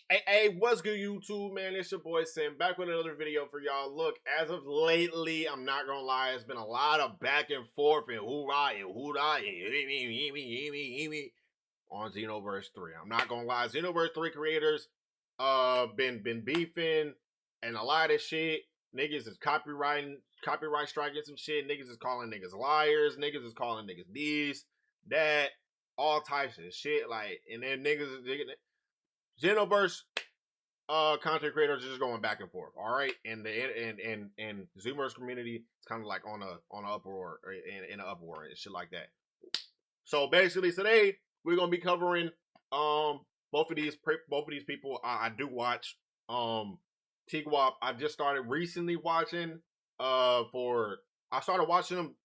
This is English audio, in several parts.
Hey, what's good, YouTube, man? It's your boy Sam, back with another video for y'all. Look, as of lately, I'm not gonna lie, it's been a lot of back and forth and hoorah and hoorah and on Xenoverse 3. I'm not gonna lie, Xenoverse 3 creators been beefing and a lot of shit. Niggas is copyright striking some shit. Niggas is calling niggas liars. Niggas is calling niggas these, that, all types of shit. Like, and then niggas is Xenoverse content creators are just going back and forth. All right, and the Zoomers community is kind of like on a uproar, in an uproar and shit like that. So basically, today we're gonna be covering both of these people. I do watch TGUWAPP. I just started recently watching for I started watching them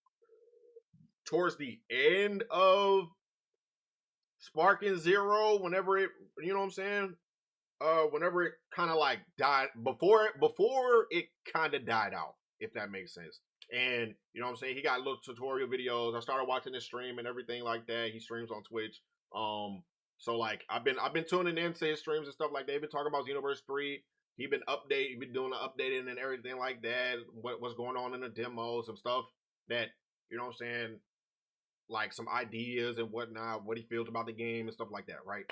towards the end of Sparking Zero. Whenever it, you know what I'm saying, whenever it kind of like died before it kind of died out, if that makes sense. And you know what I'm saying, he got little tutorial videos. I started watching his stream and everything like that. He streams on Twitch. So like I've been tuning into his streams and stuff like that. They've been talking about Xenoverse 3. He been doing the updating and everything like that. What's going on in the demos, some stuff that, you know what I'm saying, like some ideas and whatnot, what he feels about the game and stuff like that, right?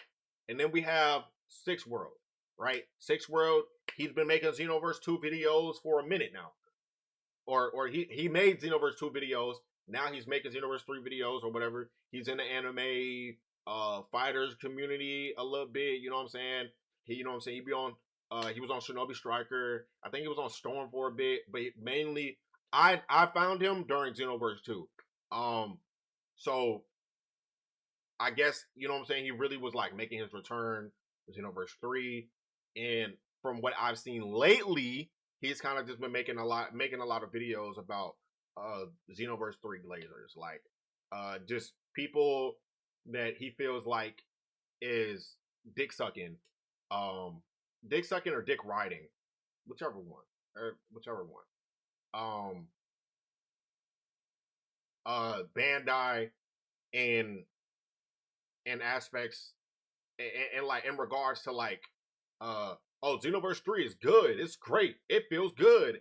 And then we have Six World, right? Six World, he's been making Xenoverse 2 videos for a minute now. Or he made Xenoverse 2 videos. Now he's making Xenoverse 3 videos or whatever. He's in the anime fighters community a little bit, you know what I'm saying? You know what I'm saying? He was on Shinobi Striker. I think he was on Storm for a bit, but mainly I found him during Xenoverse 2. So I guess, you know what I'm saying, he really was like making his return to Xenoverse 3. And from what I've seen lately, he's kind of just been making a lot of videos about Xenoverse 3 Glazers. Like just people that he feels like is dick sucking. Dick sucking or dick riding. Whichever one. Whichever one. Bandai and aspects and like in regards to like oh, Xenoverse 3 is good, it's great, it feels good,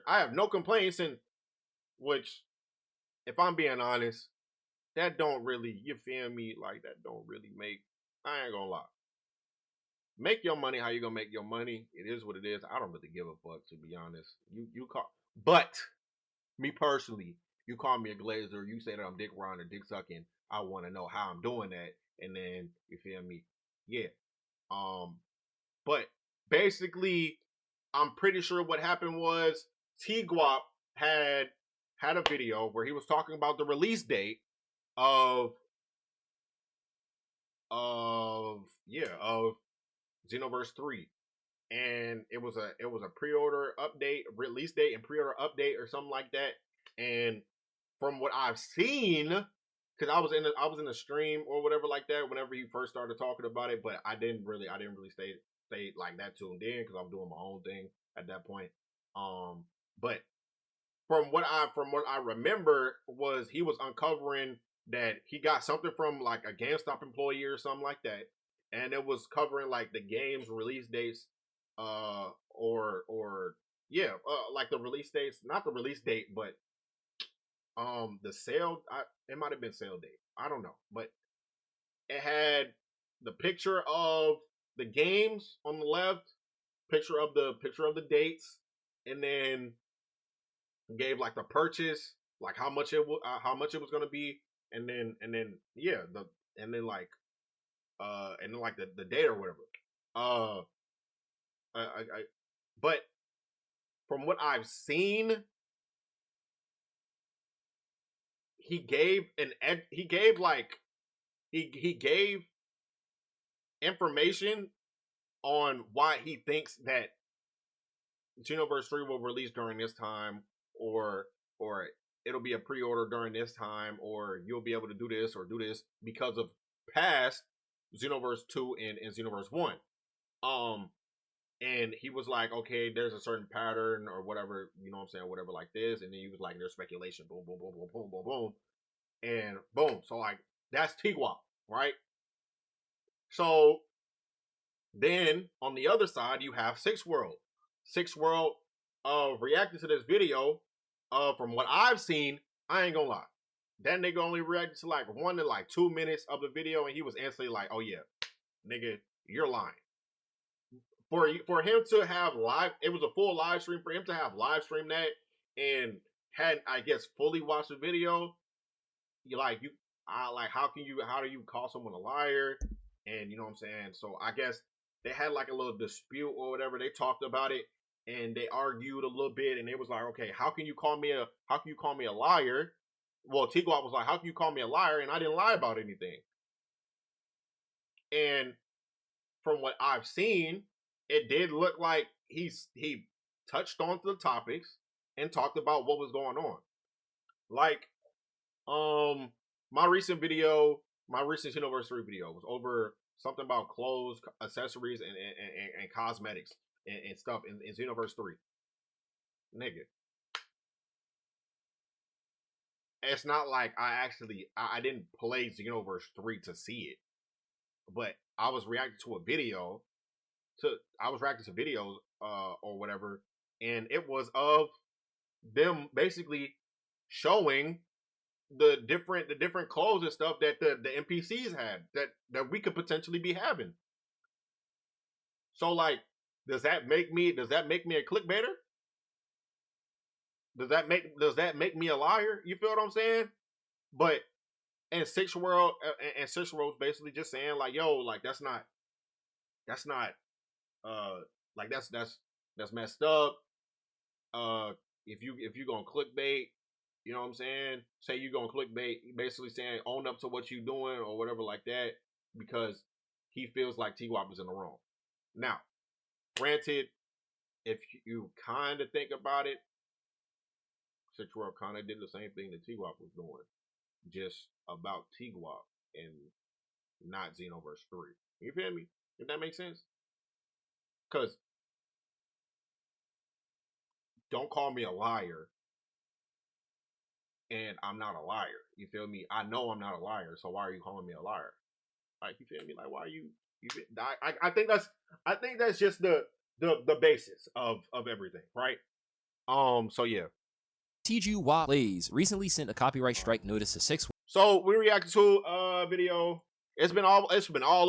I have no complaints. And which, if I'm being honest, that don't really, you feel me, like that don't really make, I ain't gonna lie, make your money how you gonna make your money. It is what it is. I don't really give a fuck, to be honest. You call, but me personally, you call me a glazer, you say that I'm dick riding or dick sucking, I want to know how I'm doing that. And then, you feel me, yeah. But basically, I'm pretty sure what happened was TGUWAPP had a video where he was talking about the release date of of Xenoverse 3. And it was a pre-order update, release date and pre-order update or something like that. And from what I've seen, because I was in a stream or whatever like that whenever he first started talking about it, but I didn't really stay like that tuned in because I was doing my own thing at that point. But from what I remember was he was uncovering that he got something from like a GameStop employee or something like that, and it was covering like the game's release dates, or yeah, like the release dates, not the release date, but the sale. It might have been sale date. I don't know, but it had the picture of the games on the left, picture of the dates, and then gave like the purchase, like how much it was gonna be, and then yeah, and then like and then like the date or whatever. Uh, I but from what I've seen, he gave he gave information on why he thinks that Xenoverse 3 will release during this time, or it'll be a pre-order during this time, or you'll be able to do this or do this because of past Xenoverse 2 and Xenoverse 1. Um and he was like, okay, there's a certain pattern or whatever, you know what I'm saying, whatever like this, and then he was like, there's speculation, boom, boom, boom, boom, boom, boom, boom, and boom. So like that's TGUWAPP, right? So Then on the other side, you have Six World. Six World reacted to this video. From what I've seen, I ain't gonna lie. That nigga only reacted to like 1 to like 2 minutes of the video, and he was instantly like, "Oh yeah, nigga, you're lying." For him to have live, it was a full live stream. For him to have live streamed that and had, I guess, fully watched the video, how do you call someone a liar? And you know what I'm saying? So I guess they had like a little dispute or whatever. They talked about it and they argued a little bit, and it was like, okay, how can you call me a liar? Well, TGUWAPP was like, how can you call me a liar? And I didn't lie about anything. And from what I've seen, it did look like he touched on the topics and talked about what was going on. Like, my recent Universe 3 video was over something about clothes, accessories, and cosmetics and stuff in Xenoverse 3. Nigga. It's not like I didn't play Xenoverse 3 to see it. But I was reacting to videos or whatever, and it was of them basically showing the different clothes and stuff that the NPCs had that we could potentially be having. So like, does that make me a clickbaiter? Does that make me a liar? You feel what I'm saying? But and Six World's basically just saying like, yo, like that's not like that's messed up. If you gonna clickbait, you know what I'm saying? Say you gonna clickbait, basically saying own up to what you doing or whatever like that, because he feels like TGUWAPP is in the wrong. Now, granted, if you kind of think about it, Six World kind of did the same thing that TGUWAPP was doing, just about TGUWAPP and not Xenoverse 3. You feel me? If that makes sense? Because don't call me a liar, and I'm not a liar. You feel me? I know I'm not a liar, so why are you calling me a liar? Like, you feel me? Like, why are you? I think that's just the basis of everything, right? So yeah. TGUWAPP Plays recently sent a copyright strike notice to Six. So we reacted to a video. It's been all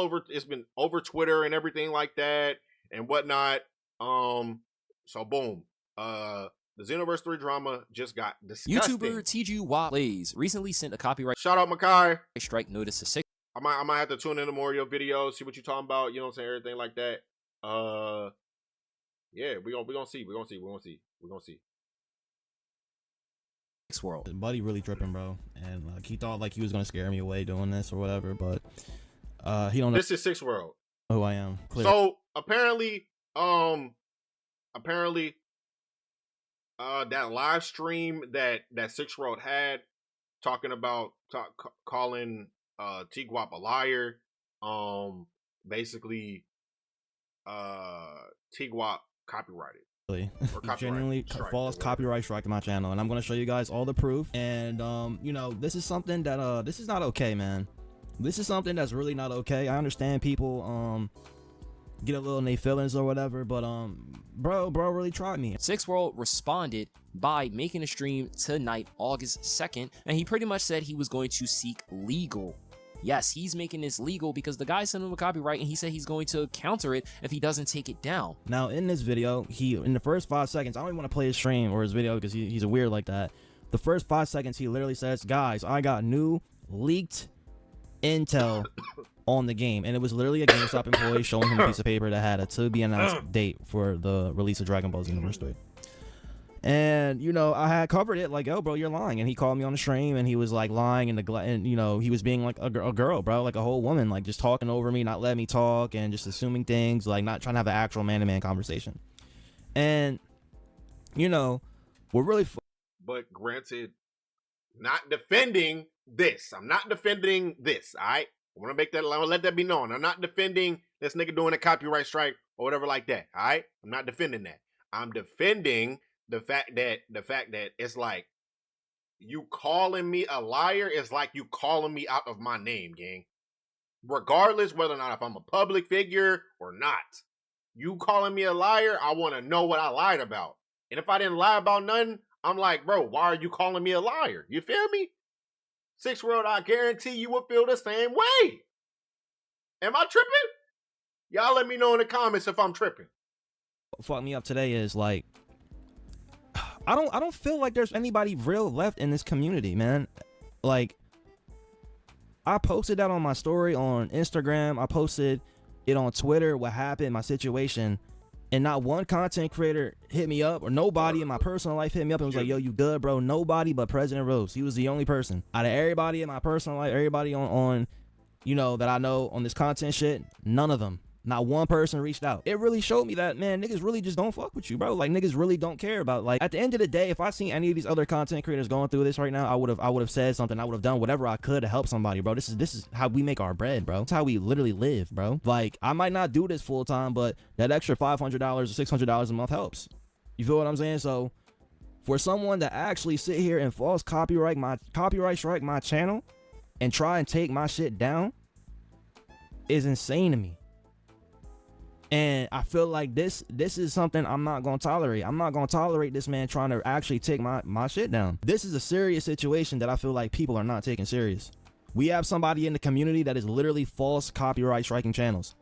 over. It's been over Twitter and everything like that and whatnot. So boom. The Xenoverse 3 drama just got disgusting. YouTuber TGUWAPP Plays recently sent a copyright shout out Makai strike notice to Six. I might have to tune into more of your videos, see what you're talking about, you know what I'm saying, everything like that. Yeah, we're gonna see. We're gonna see. World. His buddy really tripping, bro, and like he thought like he was gonna scare me away doing this or whatever, but he don't know. This is Six World. Who I am. Clear. So apparently that live stream that Six World had talking about calling TGUWAPP a liar, basically TGUWAPP copyrighted. Genuinely false copyright strike to my channel, and I'm going to show you guys all the proof. And you know, this is something that this is not okay, man. This is something that's really not okay. I understand people get a little in their feelings or whatever, but bro really tried me. Six World responded by making a stream tonight, August 2nd, and he pretty much said he was going to seek legal. Yes, he's making this legal because the guy sent him a copyright, and he said he's going to counter it if he doesn't take it down. Now, in this video, in the first 5 seconds, I don't even want to play his stream or his video because he's a weird like that. The first 5 seconds, he literally says, guys, I got new leaked intel on the game. And it was literally a GameStop employee showing him a piece of paper that had a to-be-announced date for the release of Dragon Ball Xenoverse 3. And, you know, I had covered it like, yo, bro, you're lying. And he called me on the stream, and he was like lying, and you know, he was being like a girl, bro, like a whole woman, like just talking over me, not letting me talk, and just assuming things, like not trying to have an actual man-to-man conversation. And, you know, we're really. But granted, not defending this. I'm not defending this. All right, I want to make that. I want to let that be known. I'm not defending this nigga doing a copyright strike or whatever like that. All right, I'm not defending that. I'm defending the fact that it's like you calling me a liar is like you calling me out of my name, gang. regardless whether or not if I'm a public figure or not. You calling me a liar, I want to know what I lied about. And if I didn't lie about nothing, I'm like, bro, why are you calling me a liar? You feel me? 6 World, I guarantee you would feel the same way. Am I tripping? Y'all let me know in the comments if I'm tripping. What fucked me up today is like, I don't feel like there's anybody real left in this community, man. Like, I posted that on my story on Instagram. I posted it on Twitter, what happened, my situation, and not one content creator hit me up, or nobody in my personal life hit me up and was like, yo, you good, bro? Nobody but President Rose. He was the only person out of everybody in my personal life, everybody on you know, that I know on this content shit. None of them, not one person reached out. It really showed me that, man, niggas really just don't fuck with you, bro. Like, niggas really don't care about, like, at the end of the day, if I seen any of these other content creators going through this right now, I would have said something. I would have done whatever I could to help somebody, bro. This is how we make our bread, bro. It's how we literally live, bro. Like, I might not do this full time, but that extra $500 or $600 a month helps. You feel what I'm saying? So for someone to actually sit here and false copyright strike my channel and try and take my shit down is insane to me. And I feel like this is something I'm not going to tolerate. I'm not going to tolerate this man trying to actually take my shit down. This is a serious situation that I feel like people are not taking serious. We have somebody in the community that is literally false copyright striking channels.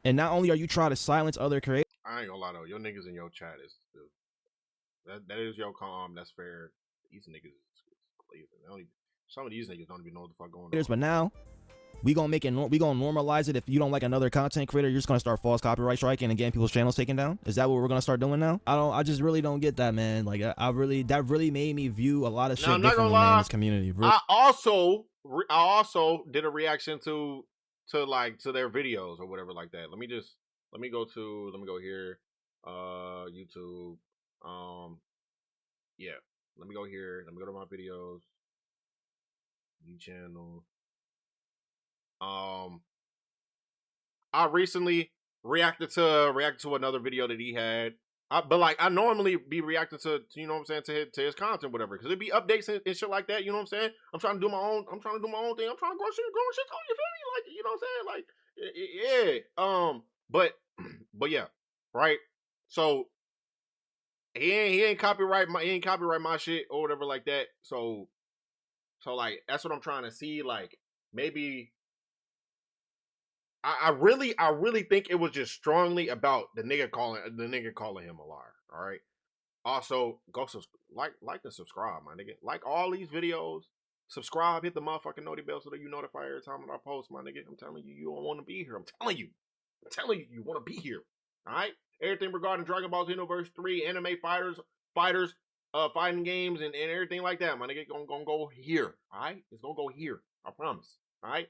And not only are you trying to silence other creators. I ain't gonna lie though, your niggas in your chat is that is your calm. That's fair. These niggas is crazy. Some of these niggas don't even know what the fuck going on. But now we gonna normalize it. If you don't like another content creator, you're just gonna start false copyright striking and getting people's channels taken down. Is that what we're gonna start doing now? I just really don't get that, man. Like, that really made me view a lot of shit differently, man, in this community. Really. I also did a reaction to their videos or whatever like that. Let me go here, YouTube, yeah. Let me go here. Let me go to my videos, new channel. I recently reacted to another video that he had. But like, I normally be reacting to you know what I'm saying, to his content, whatever, because it'd be updates and shit like that. You know what I'm saying? I'm trying to do my own thing. I'm trying to grow shit on, you feel me? Like, you know what I'm saying? Like, yeah. But yeah, right. So he ain't copyright my shit or whatever like that. So like, that's what I'm trying to see. Like, maybe I really think it was just strongly about the nigga calling him a liar. All right. Also, go like and subscribe, my nigga. Like all these videos, subscribe, hit the motherfucking noti bell so that you notify every time that I post, my nigga. I'm telling you, you don't want to be here. I'm telling you, you want to be here. All right. Everything regarding Dragon Ball Xenoverse 3, anime fighters, fighting games, and everything like that, my nigga, gonna go here. All right. It's gonna go here. I promise. All right.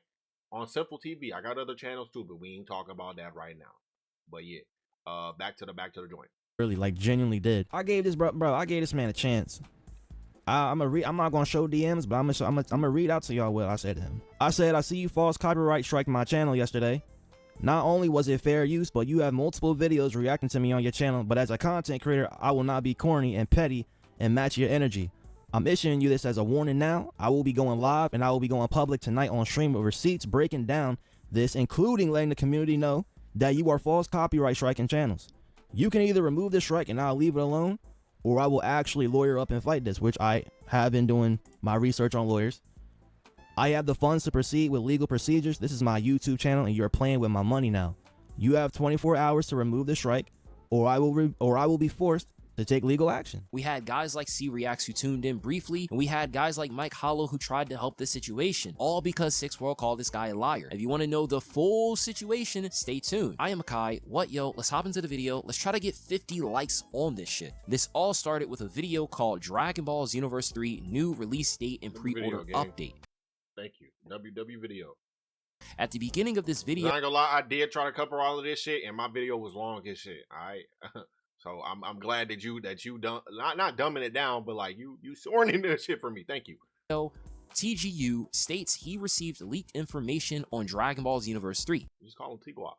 On Simple TV, I got other channels too, but we ain't talking about that right now. But yeah, back to the joint. Really, like, genuinely did. I gave this I gave this man a chance. I'm not gonna show DMs, but I'm gonna read out to y'all what I said to him. I said, I see you false copyright strike my channel yesterday. Not only was it fair use, but you have multiple videos reacting to me on your channel. But as a content creator, I will not be corny and petty and match your energy. I'm issuing you this as a warning now. I will be going live and I will be going public tonight on stream with receipts breaking down this, including letting the community know that you are false copyright striking channels. You can either remove this strike and I'll leave it alone, or I will actually lawyer up and fight this, which I have been doing my research on lawyers. I have the funds to proceed with legal procedures. This is my YouTube channel and you're playing with my money now. You have 24 hours to remove the strike, or I will be forced to take legal action. We had guys like C Reacts who tuned in briefly, and we had guys like Mike Hollow who tried to help this situation, all because 6 World called this guy a liar. If you want to know the full situation, stay tuned. I am Akai. What, yo? Let's hop into the video. Let's try to get 50 likes on this shit. This all started with a video called Dragon Ball Xenoverse 3 new release date and pre-order update. Thank you. WW video. At the beginning of this video, I ain't gonna lie, I did try to cover all of this shit, and my video was long as shit. All right. So I'm glad that you not dumbing it down, but like you sorting this shit for me. Thank you. TGU states he received leaked information on Dragon Ball Xenoverse 3. Just call him TGUWAPP.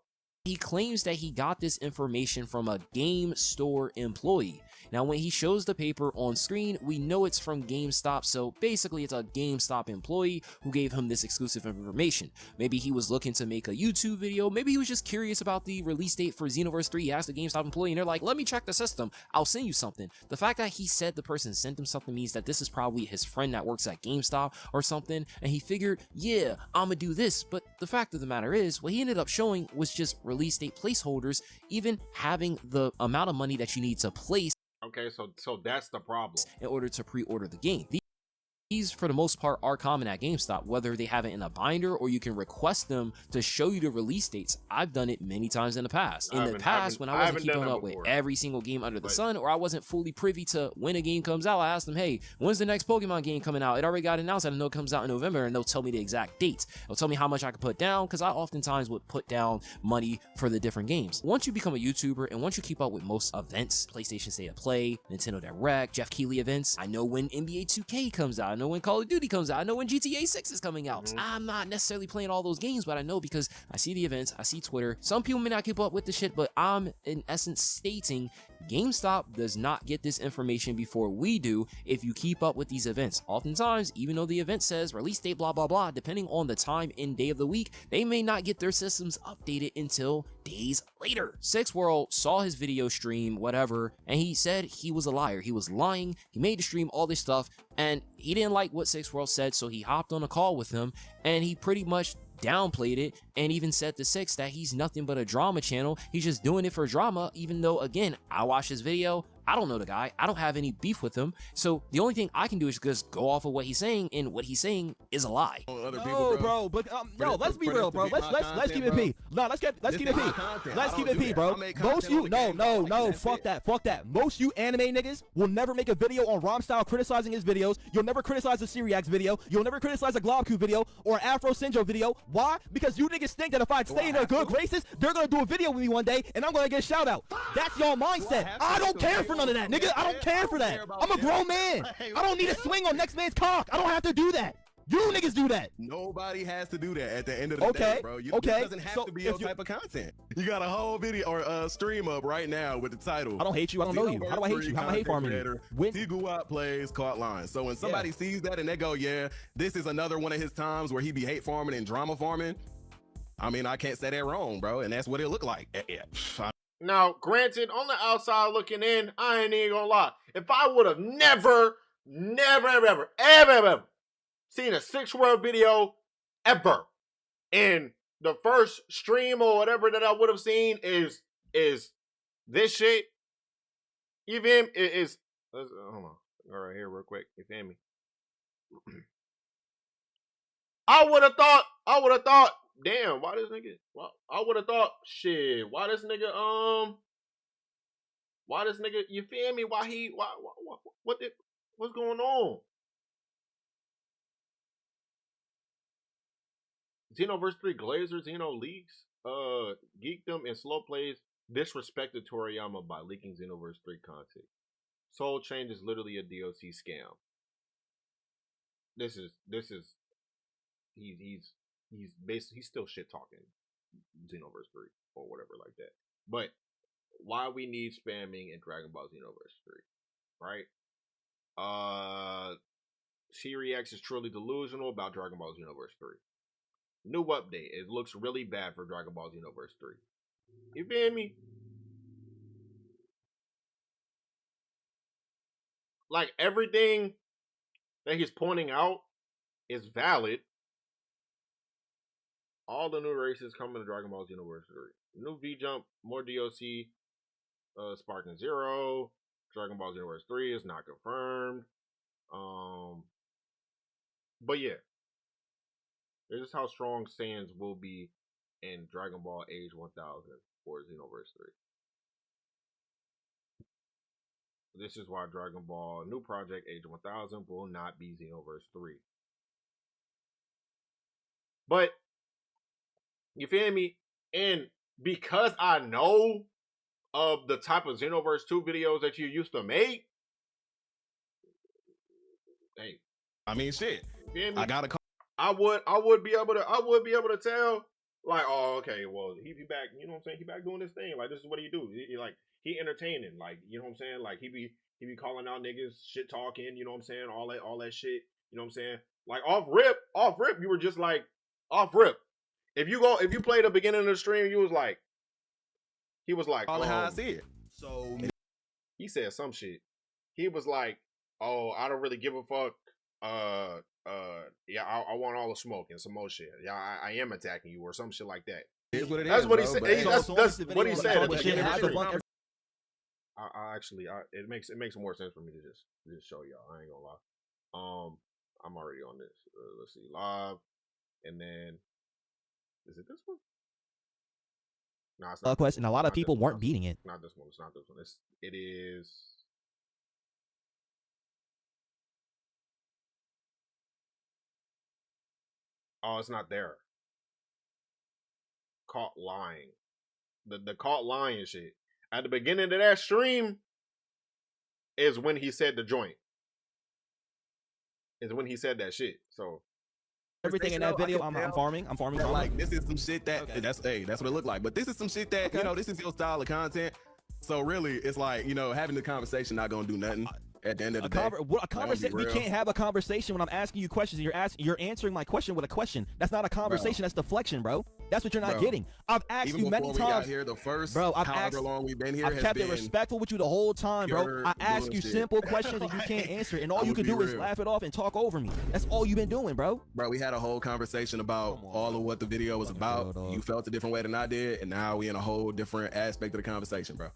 He claims that he got this information from a game store employee. Now, when he shows the paper on screen, we know it's from GameStop, so basically it's a GameStop employee who gave him this exclusive information. Maybe he was looking to make a YouTube video, maybe he was just curious about the release date for Xenoverse 3, he asked the GameStop employee and they're like, let me check the system, I'll send you something. The fact that he said the person sent him something means that this is probably his friend that works at GameStop or something, and he figured, yeah, I'ma do this, but the fact of the matter is, what he ended up showing was just release date placeholders, even having the amount of money that you need to place. Okay, so that's the problem. In order to pre-order the game. These, for the most part, are common at GameStop, whether they have it in a binder or you can request them to show you the release dates. I've done it many times in the past. In the past, when I wasn't keeping up with every single game under the sun, or I wasn't fully privy to when a game comes out, I asked them, hey, when's the next Pokemon game coming out? It already got announced. I know it comes out in November, and they'll tell me the exact dates. They'll tell me how much I could put down, because I oftentimes would put down money for the different games. Once you become a YouTuber, and once you keep up with most events, PlayStation State of Play, Nintendo Direct, Jeff Keighley events, I know when NBA 2K comes out, I know when Call of Duty comes out, I know when GTA 6 is coming out. I'm not necessarily playing all those games, but I know because I see the events, I see Twitter. Some people may not keep up with the shit, but I'm in essence stating GameStop does not get this information before we do if you keep up with these events. Oftentimes, even though the event says release date blah blah blah, depending on the time and day of the week, they may not get their systems updated until days later. Six World saw his video stream, whatever, and he said he was a liar. He was lying, he made the stream, all this stuff, and he didn't like what Six World said, so he hopped on a call with him, and he pretty much downplayed it and even said to Six that he's nothing but a drama channel. He's just doing it for drama, even though, again, I watched his video. I don't know the guy. I don't have any beef with him. So the only thing I can do is just go off of what he's saying, and what he's saying is a lie. No, bro, but no, let's be real, bro. Let's keep it P. No, let's keep it P. Let's keep it P, bro. Most you, no, fuck that. Most you anime niggas will never make a video on Rom Style criticizing his videos. You'll never criticize a Syriax video. You'll never criticize a Globku video or an Afro Sinjo video. Why? Because you niggas think that if I stay in their good graces, they're gonna do a video with me one day and I'm gonna get a shout out. That's y'all mindset. I don't care for none of that, nigga. I don't care for that. I'm a grown man. I don't need to swing on next man's cock. I don't have to do that. You niggas do that. Nobody has to do that at the end of the day, bro. This doesn't have to be your type of content. You got a whole video or stream up right now with the title. I don't hate you. I don't know you. How do I hate you? How am I hate farming you? TGUWAPP plays caught line. So when somebody sees that and they go, yeah, this is another one of his times where he be hate farming and drama farming, I mean, I can't say that wrong, bro. And that's what it looked like. Now, granted, on the outside looking in, I ain't even gonna lie. If I would have never seen a Six World video ever, and the first stream or whatever that I would have seen is this shit, you feel me? Hold on, go right here real quick. You feel me? I would have thought, damn, why this nigga? Well, I would have thought, shit, why this nigga, you feel me? What's going on? Xenoverse 3 Glazer, Xeno leaks, Geekdom and Slow Plays disrespected Toriyama by leaking Xenoverse 3 content. Soul Chain is literally a DLC scam. He's still shit talking Xenoverse 3 or whatever like that. But why we need spamming in Dragon Ball Xenoverse 3, right? Siri X is truly delusional about Dragon Ball Xenoverse 3. New update. It looks really bad for Dragon Ball Xenoverse 3. You feel me? Like, everything that he's pointing out is valid. All the new races coming to Dragon Ball Xenoverse 3. New V-Jump, more DLC, Sparking Zero, Dragon Ball Xenoverse 3 is not confirmed. But yeah. This is how strong Saiyans will be in Dragon Ball Age 1000 for Xenoverse 3. This is why Dragon Ball New Project Age 1000 will not be Xenoverse 3. But, you feel me? And because I know of the type of Xenoverse 2 videos that you used to make, hey. I mean, shit. You feel me? I got a I would be able to tell Like, oh, okay, well, he be back, you know what I'm saying? He back doing this thing. Like, this is what he do. Like, he entertaining. Like, you know what I'm saying? Like, he be calling out niggas, shit talking, you know what I'm saying? All that shit, you know what I'm saying? Like, off rip, you were just like, off rip. If you play the beginning of the stream, he was like, All how I see it. So he said some shit. He was like, oh, I don't really give a fuck. Yeah, I want all the smoke and some more shit. Yeah, I am attacking you or some shit like that. It is what it That's is, what he bro, said. but That's what he said. At the Shit, beginning of the have the stream. fuck I actually, it makes more sense for me to just show y'all. I ain't gonna lie. I'm already on this. Let's see, live, and then is it this one? No, it's not. question. A lot of Not people this one. weren't beating it. Not this one. It's not this one. It is. Oh, it's not there. Caught lying. The caught lying shit. At the beginning of that stream is when he said the joint. Is when he said that shit. So Everything in that video, I'm farming. that, like, this is some shit that that's what it looked like. But this is some shit that you know, this is your style of content. So really, it's like, you know, having the conversation not gonna do nothing at the end of the day. A conversation. We can't have a conversation when I'm asking you questions. And you're answering my question with a question. That's not a conversation. That's deflection, bro. That's what you're not getting. I've asked Even you many before we got times. here, the first Bro, I've however asked, long we've been here, I've has kept it been respectful with you the whole time, bro. pure I ask you bullshit. simple questions and you can't answer it, and all I'm you gonna can be do is real. laugh it off and talk over me. That's all you've been doing, bro. Bro, we had a whole conversation about all of what the video was about. You felt a different way than I did, and now we in a whole different aspect of the conversation, bro.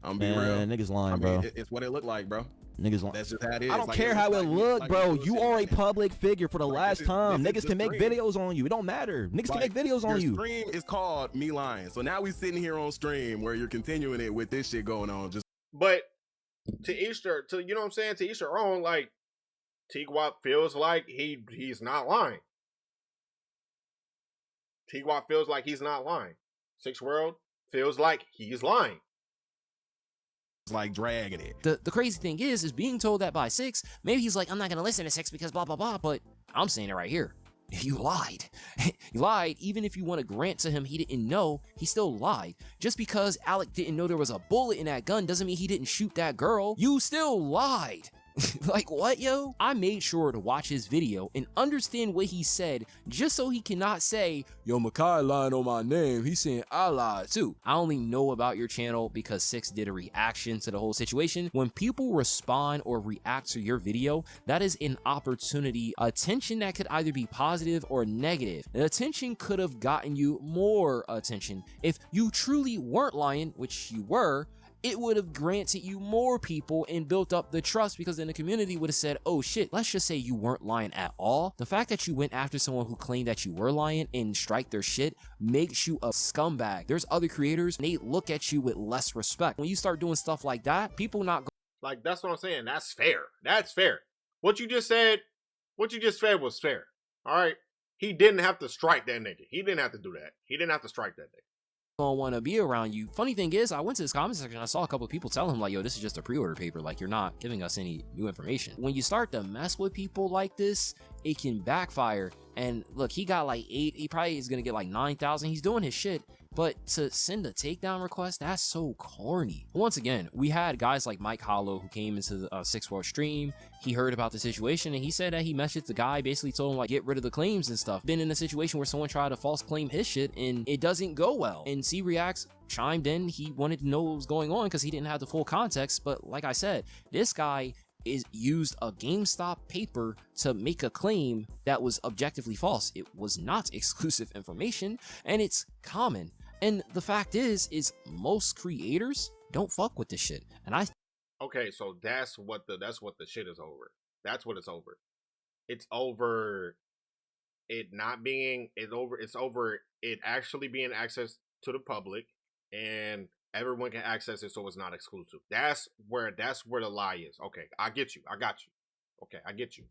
I'm being real. Niggas lying, I bro. mean, it's what it looked like, bro. Niggas lying. That's just how it is. I don't Like, care it's how like it you- look, like bro. bullshit You are a like that. public figure for the last this is- time. this Niggas is can the make stream. videos on you. It don't matter. Niggas can make videos on your you. Stream is called me lying. So now we sitting here on stream where you're continuing it with this shit going on. Just but to each their, to you know what I'm saying, to each their own. Like TGUWAPP feels like he's not lying. TGUWAPP feels like he's not lying. Six World feels like he's lying. like dragging it. The crazy thing is being told that by Six, maybe he's like, I'm not gonna listen to Six because blah blah blah, but I'm saying it right here. You lied. You lied. Even if you want to grant to him he didn't know, he still lied. Just because Alec didn't know there was a bullet in that gun doesn't mean he didn't shoot that girl. You still lied. Like, what, yo? I made sure to watch his video and understand what he said just so he cannot say, yo, Makai lying on my name. He's saying I lied too. I only know about your channel because Six did a reaction to the whole situation. When people respond or react to your video, that is an opportunity, attention that could either be positive or negative. The attention could have gotten you more attention. If you truly weren't lying, which you were, it would have granted you more people and built up the trust, because then the community would have said, oh shit, let's just say you weren't lying at all. The fact that you went after someone who claimed that you were lying and strike their shit makes you a scumbag. There's other creators, and they look at you with less respect. When you start doing stuff like that, people not Like, that's what I'm saying. That's fair. That's fair. What you just said was fair. All right. He didn't have to strike that nigga. He didn't have to do that. He didn't have to strike that nigga. don't want to be around you. Funny thing is, I went to this comment section, I saw a couple of people tell him like, yo, this is just a pre-order paper, like you're not giving us any new information. When you start to mess with people like this, it can backfire. And look, he got like 8, he probably is gonna get like 9,000. He's doing his shit, but to send a takedown request, that's so corny. Once again, we had guys like Mike Hollow who came into the Six World stream. He heard about the situation and he said that he messaged the guy, basically told him like, get rid of the claims and stuff. Been in a situation where someone tried to false claim his shit and it doesn't go well. And C Reacts chimed in. He wanted to know what was going on because he didn't have the full context. But like I said, this guy used a GameStop paper to make a claim that was objectively false. It was not exclusive information, and it's common. And the fact is most creators don't fuck with this shit. And Okay, so that's what the shit is over. That's what it's over. It's over it not being it's over it actually being access to the public and everyone can access it, so it's not exclusive. That's where the lie is. Okay, I get you. I got you. Okay, I get you.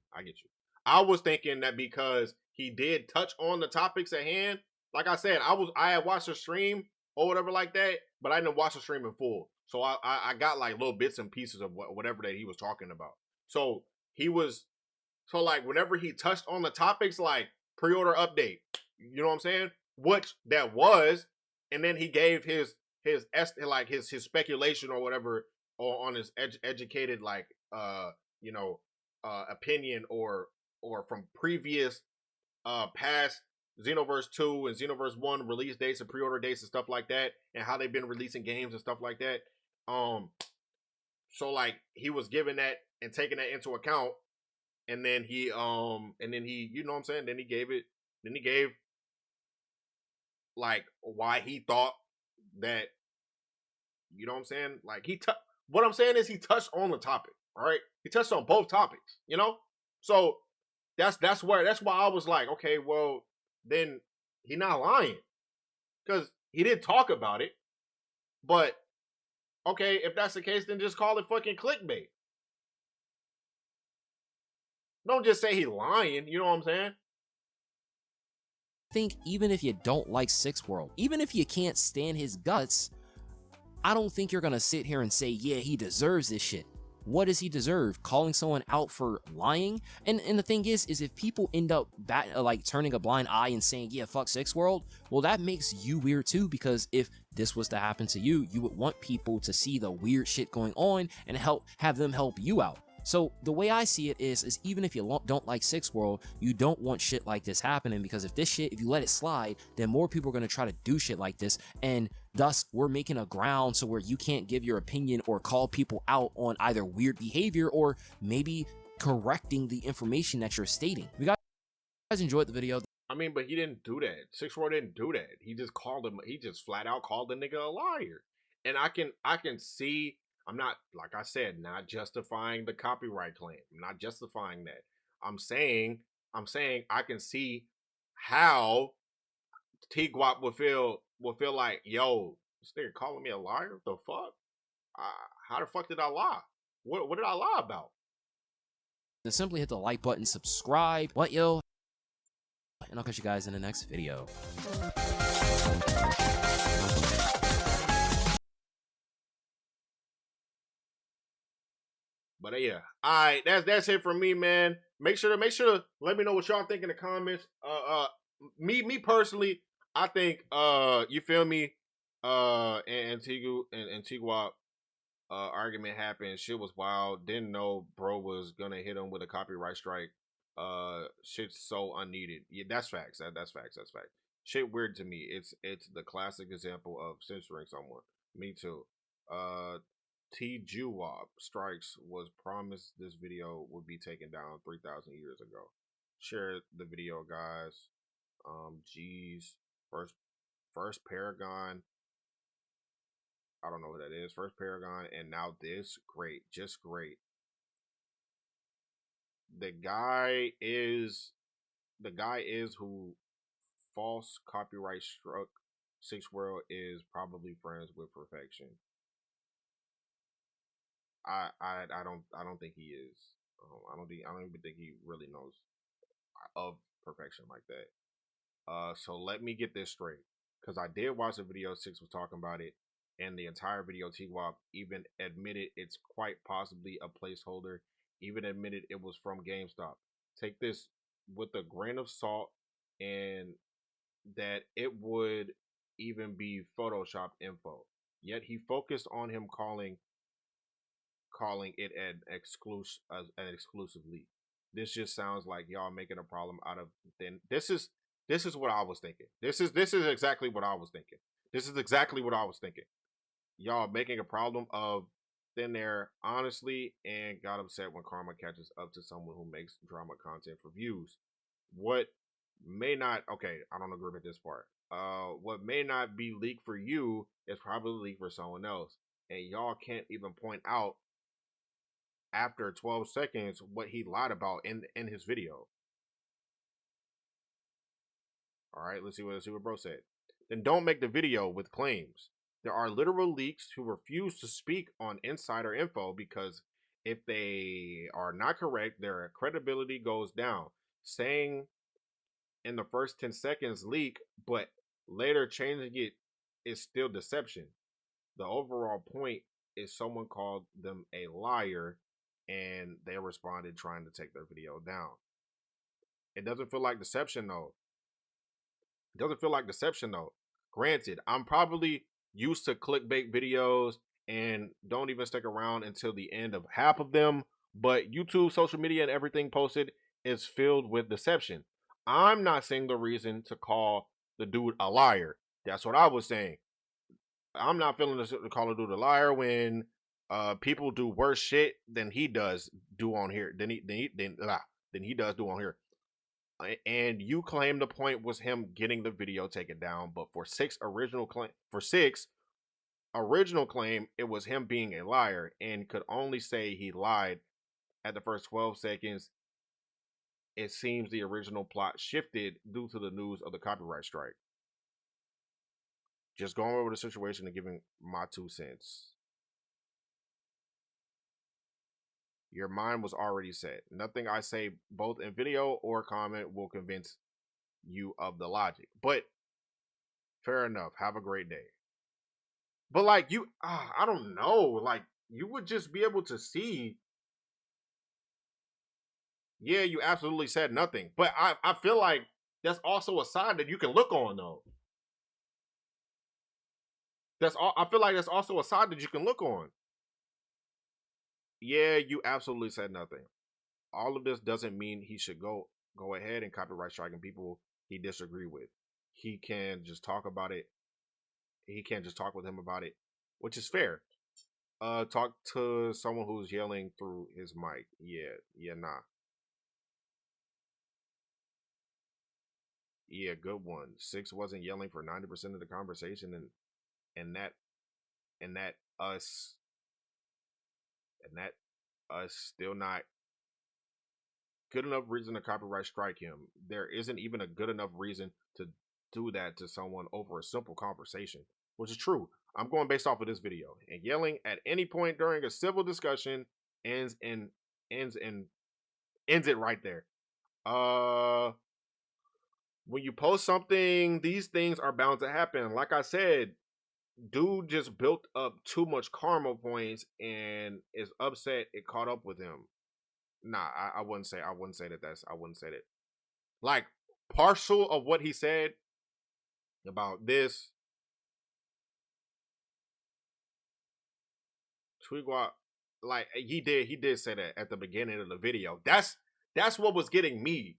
I was thinking that because he did touch on the topics at hand, like I said, I had watched the stream or whatever like that, but I didn't watch the stream in full. So I got like little bits and pieces of whatever that he was talking about. So like whenever he touched on the topics like pre-order update, you know what I'm saying? which that was, and then he gave his speculation or whatever, or on his educated opinion, or from previous past Xenoverse 2 and Xenoverse 1 release dates and pre-order dates and stuff like that, and how they've been releasing games and stuff like that. So like he was giving that and taking that into account, and then he you know what I'm saying, then he gave like why he thought that, you know what I'm saying, like what I'm saying is he touched on the topic, all right? He touched on both topics, you know? So that's why I was like, okay, well, then he not lying, because he didn't talk about it. But okay, if that's the case, then just call it fucking clickbait. Don't just say he lying, you know what I'm saying? Think even if you don't like Six World, even if you can't stand his guts, I don't think you're gonna sit here and say, yeah, he deserves this shit. What does he deserve? Calling someone out for lying? And the thing is if people end up turning a blind eye and saying, yeah, fuck Six World, well, that makes you weird too, because if this was to happen to you, you would want people to see the weird shit going on and have them help you out. So the way I see it is even if you don't like Six World, you don't want shit like this happening, because if you let it slide, then more people are going to try to do shit like this, and thus we're making a ground so where you can't give your opinion or call people out on either weird behavior or maybe correcting the information that you're stating. If you guys enjoyed the video, I mean, but he didn't do that. Six World didn't do that. He just flat out called the nigga a liar. And I can see, I'm not, like I said, not justifying the copyright claim. I'm not justifying that. I'm saying I can see how TGUWAPP would feel like, yo, this nigga calling me a liar? What the fuck? How the fuck did I lie? What did I lie about? then simply hit the like button, subscribe, and I'll catch you guys in the next video. But yeah, all right, that's it for me, man. Make sure to let me know what y'all think in the comments. Me personally, I think you feel me, and TGUWAPP argument happened. Shit was wild. Didn't know bro was gonna hit him with a copyright strike. Shit's so unneeded. Yeah, that's facts. That's facts. That's facts. Shit weird to me. It's the classic example of censoring someone. Me too. TGUWAPP strikes was promised this video would be taken down 3,000 years ago. Share the video, guys. G's first Paragon. I don't know who that is. First Paragon, and now this. Great, just great. The guy is who false copyright struck Six World is probably friends with Perfection. I don't think he is. I don't even think he really knows of Perfection like that. So let me get this straight, because I did watch the video. Six was talking about it, and the entire video, TGUWAPP even admitted it's quite possibly a placeholder. Even admitted it was from GameStop. Take this with a grain of salt, and that it would even be Photoshop info. Yet he focused on him calling it an exclusive leak. This just sounds like y'all making a problem out of thin. This is what I was thinking. This is exactly what I was thinking. This is exactly what I was thinking. Y'all making a problem of thin air, honestly, and got upset when karma catches up to someone who makes drama content for views. What may not, okay, I don't agree with this part. What may not be leaked for you is probably leaked for someone else, and y'all can't even point out after 12 seconds what he lied about in his video. All right, let's see what bro said. Then don't make the video with claims. There are literal leaks who refuse to speak on insider info because if they are not correct, their credibility goes down. Saying in the first 10 seconds leak, but later changing it is still deception. The overall point is someone called them a liar and they responded trying to take their video down. It doesn't feel like deception though. It doesn't feel like deception though. Granted, I'm probably used to clickbait videos and don't even stick around until the end of half of them. But YouTube, social media, and everything posted is filled with deception. I'm not saying the reason to call the dude a liar. That's what I was saying. I'm not feeling to call a dude a liar when people do worse shit than he does do on here. Than he does do on here. And you claim the point was him getting the video taken down, but for six original claim, it was him being a liar and could only say he lied at the first 12 seconds. It seems the original plot shifted due to the news of the copyright strike. Just going over the situation and giving my 2 cents. Your mind was already set. Nothing I say, both in video or comment, will convince you of the logic. But fair enough. Have a great day. But like I don't know. Like you would just be able to see. Yeah, you absolutely said nothing. But I feel like that's also a side that you can look on though. That's all. I feel like that's also a side that you can look on. Yeah, you absolutely said nothing. All of this doesn't mean he should go ahead and copyright striking people he disagree with. He can just talk about it. He can't just talk with him about it, which is fair. Talk to someone who's yelling through his mic. Yeah, nah. Yeah, good one. Six wasn't yelling for 90% of the conversation, and that and that us and that us still not good enough reason to copyright strike him. There isn't even a good enough reason to do that to someone over a simple conversation, which is true. I'm going based off of this video. And yelling at any point during a civil discussion ends in ends in ends it right there. Uh when you post something, these things are bound to happen. Like I said, dude just built up too much karma points and is upset it caught up with him. Nah, I wouldn't say I wouldn't say that. Like partial of what he said about this TGUWAPP, like he did say that at the beginning of the video. That's what was getting me.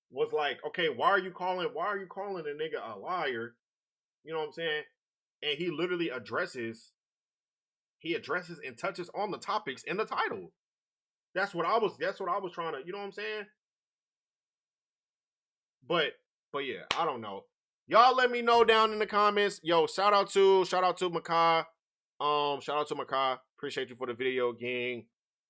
Was like, okay, why are you calling a nigga a liar? You know what I'm saying? And he addresses and touches on the topics in the title. That's what I was trying to, you know what I'm saying? But yeah, I don't know. Y'all let me know down in the comments. Yo, shout out to Makai. Shout out to Makai. Appreciate you for the video, gang.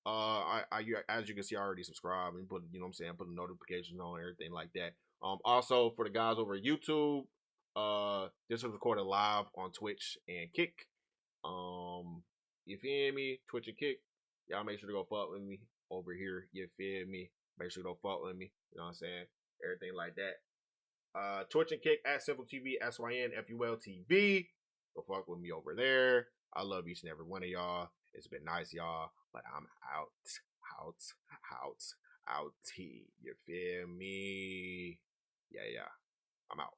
As you can see, I already subscribed and put, you know what I'm saying, put the notifications on, everything like that. Also for the guys over at YouTube, this was recorded live on Twitch and Kick. You feel me? Twitch and Kick. Y'all make sure to go fuck with me over here. You feel me? Make sure to go fuck with me. You know what I'm saying? Everything like that. Twitch and Kick at Simple TV, SYNFULTV. Go fuck with me over there. I love each and every one of y'all. It's been nice, y'all. But I'm out. You feel me? Yeah. I'm out.